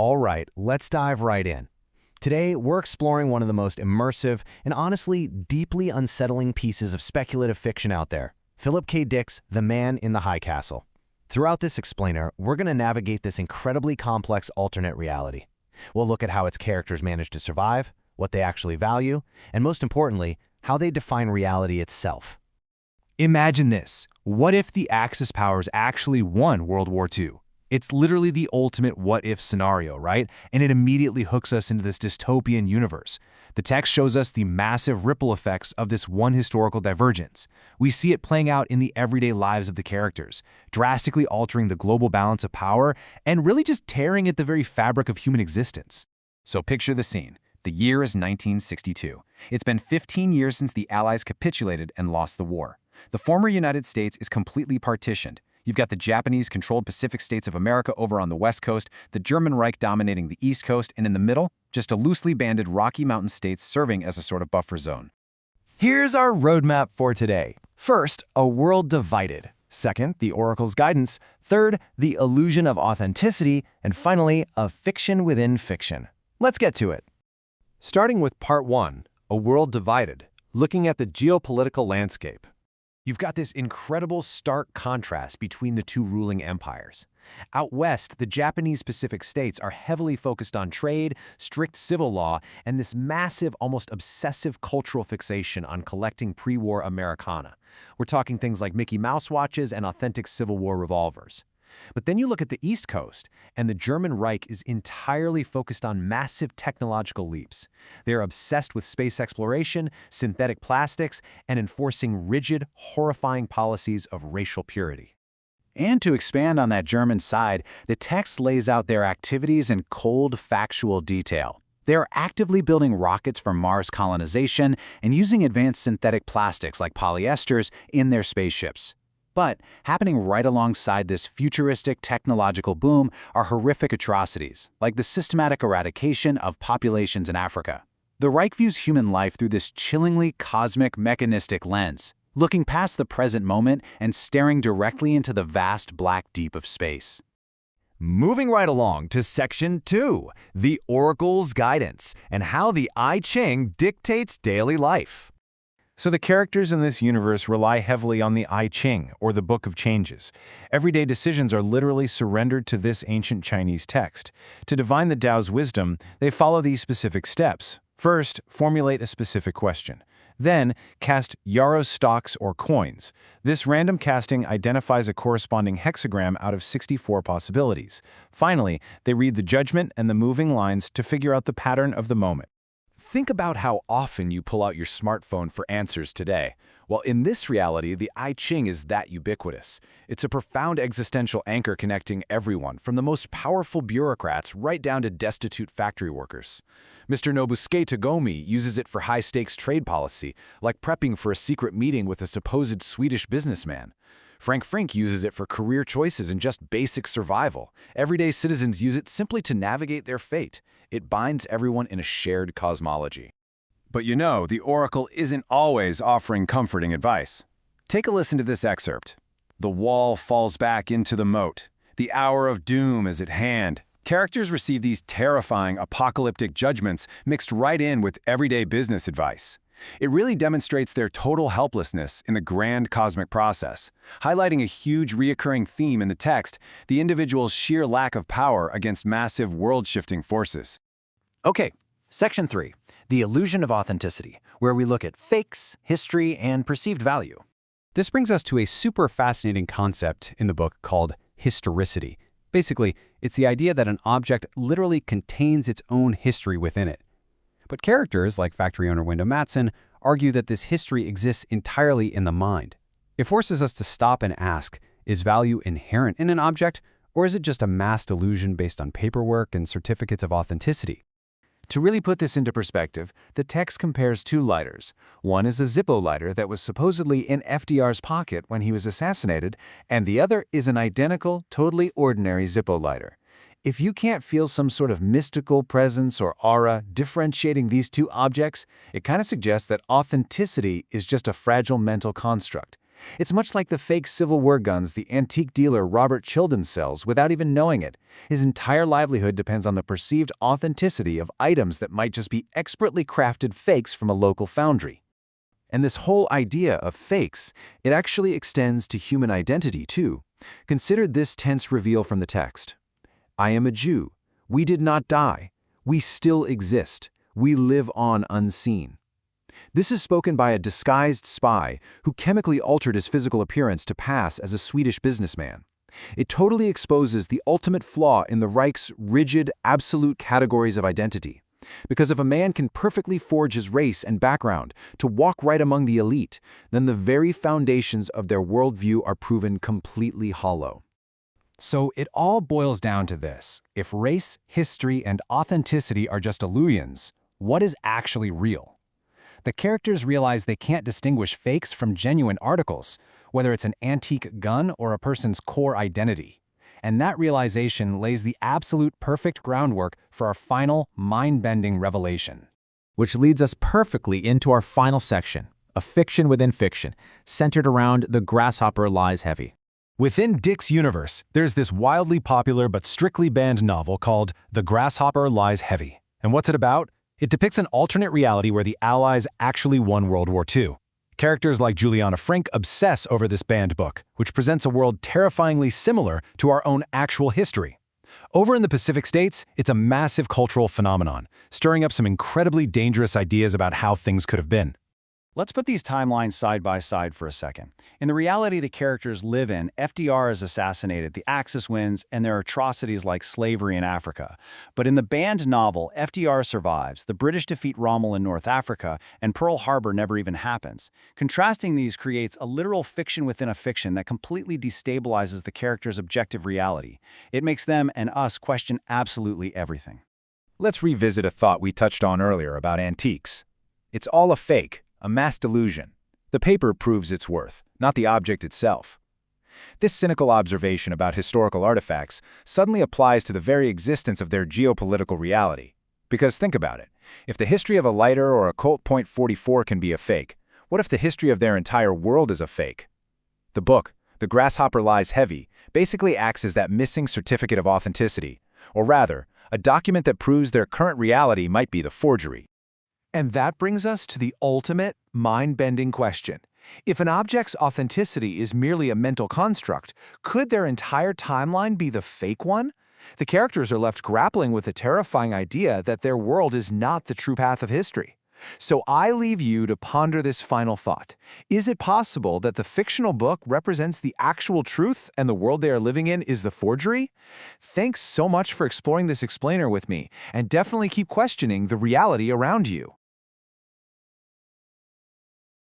All right, let's dive right in. Today, we're exploring one of the most immersive and honestly deeply unsettling pieces of speculative fiction out there, Philip K. Dick's The Man in the High Castle. Throughout this explainer, we're going to navigate this incredibly complex alternate reality. We'll look at how its characters manage to survive, what they actually value, and most importantly, how they define reality itself. Imagine this. What if the Axis powers actually won World War II? It's literally the ultimate what-if scenario, right? And it immediately hooks us into this dystopian universe. The text shows us the massive ripple effects of this one historical divergence. We see it playing out in the everyday lives of the characters, drastically altering the global balance of power and really just tearing at the very fabric of human existence. So picture the scene. The year is 1962. It's been 15 years since the Allies capitulated and lost the war. The former United States is completely partitioned. You've got the Japanese-controlled Pacific states of America over on the West Coast, the German Reich dominating the East Coast, and in the middle, just a loosely banded Rocky Mountain states serving as a sort of buffer zone. Here's our roadmap for today. First, a world divided. Second, the Oracle's guidance. Third, the illusion of authenticity. And finally, a fiction within fiction. Let's get to it. Starting with Part 1, A World Divided, looking at the geopolitical landscape. You've got this incredible stark contrast between the two ruling empires. Out west, the Japanese Pacific states are heavily focused on trade, strict civil law, and this massive, almost obsessive cultural fixation on collecting pre-war Americana. We're talking things like Mickey Mouse watches and authentic Civil War revolvers. But then you look at the East Coast, and the German Reich is entirely focused on massive technological leaps. They're obsessed with space exploration, synthetic plastics, and enforcing rigid, horrifying policies of racial purity. And to expand on that German side, the text lays out their activities in cold, factual detail. They are actively building rockets for Mars colonization and using advanced synthetic plastics like polyesters in their spaceships. But happening right alongside this futuristic technological boom are horrific atrocities, like the systematic eradication of populations in Africa. The Reich views human life through this chillingly cosmic mechanistic lens, looking past the present moment and staring directly into the vast black deep of space. Moving right along to Section 2, the Oracle's guidance, and how the I Ching dictates daily life. So the characters in this universe rely heavily on the I Ching, or the Book of Changes. Everyday decisions are literally surrendered to this ancient Chinese text. To divine the Tao's wisdom, they follow these specific steps. First, formulate a specific question. Then, cast yarrow stalks or coins. This random casting identifies a corresponding hexagram out of 64 possibilities. Finally, they read the judgment and the moving lines to figure out the pattern of the moment. Think about how often you pull out your smartphone for answers today. Well, in this reality, the I Ching is that ubiquitous. It's a profound existential anchor connecting everyone, from the most powerful bureaucrats right down to destitute factory workers. Mr. Nobusuke Tagomi uses it for high-stakes trade policy, like prepping for a secret meeting with a supposed Swedish businessman. Frank Frink uses it for career choices and just basic survival. Everyday citizens use it simply to navigate their fate. It binds everyone in a shared cosmology. But you know, the Oracle isn't always offering comforting advice. Take a listen to this excerpt. The wall falls back into the moat. The hour of doom is at hand. Characters receive these terrifying apocalyptic judgments mixed right in with everyday business advice. It really demonstrates their total helplessness in the grand cosmic process, highlighting a huge reoccurring theme in the text, the individual's sheer lack of power against massive world-shifting forces. Okay, Section 3, the illusion of authenticity, where we look at fakes, history, and perceived value. This brings us to a super fascinating concept in the book called historicity. Basically, it's the idea that an object literally contains its own history within it. But characters like factory owner Wendell Matson argue that this history exists entirely in the mind. It forces us to stop and ask, is value inherent in an object, or is it just a masked illusion based on paperwork and certificates of authenticity? To really put this into perspective, the text compares two lighters. One is a Zippo lighter that was supposedly in FDR's pocket when he was assassinated, and the other is an identical, totally ordinary Zippo lighter. If you can't feel some sort of mystical presence or aura differentiating these two objects, it kind of suggests that authenticity is just a fragile mental construct. It's much like the fake Civil War guns the antique dealer Robert Childan sells without even knowing it. His entire livelihood depends on the perceived authenticity of items that might just be expertly crafted fakes from a local foundry. And this whole idea of fakes, it actually extends to human identity too. Consider this tense reveal from the text. I am a Jew. We did not die. We still exist. We live on unseen. This is spoken by a disguised spy who chemically altered his physical appearance to pass as a Swedish businessman. It totally exposes the ultimate flaw in the Reich's rigid, absolute categories of identity. Because if a man can perfectly forge his race and background to walk right among the elite, then the very foundations of their worldview are proven completely hollow. So it all boils down to this. If race, history, and authenticity are just illusions, what is actually real? The characters realize they can't distinguish fakes from genuine articles, whether it's an antique gun or a person's core identity. And that realization lays the absolute perfect groundwork for our final, mind-bending revelation. Which leads us perfectly into our final section, a fiction within fiction, centered around The Grasshopper Lies Heavy. Within Dick's universe, there's this wildly popular but strictly banned novel called The Grasshopper Lies Heavy. And what's it about? It depicts an alternate reality where the Allies actually won World War II. Characters like Frank obsess over this banned book, which presents a world terrifyingly similar to our own actual history. Over in the Pacific States, it's a massive cultural phenomenon, stirring up some incredibly dangerous ideas about how things could have been. Let's put these timelines side by side for a second. In the reality the characters live in, FDR is assassinated, the Axis wins, and there are atrocities like slavery in Africa. But in the banned novel, FDR survives, the British defeat Rommel in North Africa, and Pearl Harbor never even happens. Contrasting these creates a literal fiction within a fiction that completely destabilizes the characters' objective reality. It makes them and us question absolutely everything. Let's revisit a thought we touched on earlier about antiques. It's all a fake, a mass delusion. The paper proves its worth, not the object itself. This cynical observation about historical artifacts suddenly applies to the very existence of their geopolitical reality. Because think about it, if the history of a lighter or a Colt .44 can be a fake, what if the history of their entire world is a fake? The book, The Grasshopper Lies Heavy, basically acts as that missing certificate of authenticity, or rather, a document that proves their current reality might be the forgery. And that brings us to the ultimate, mind-bending question. If an object's authenticity is merely a mental construct, could their entire timeline be the fake one? The characters are left grappling with the terrifying idea that their world is not the true path of history. So I leave you to ponder this final thought. Is it possible that the fictional book represents the actual truth and the world they are living in is the forgery? Thanks so much for exploring this explainer with me, and definitely keep questioning the reality around you.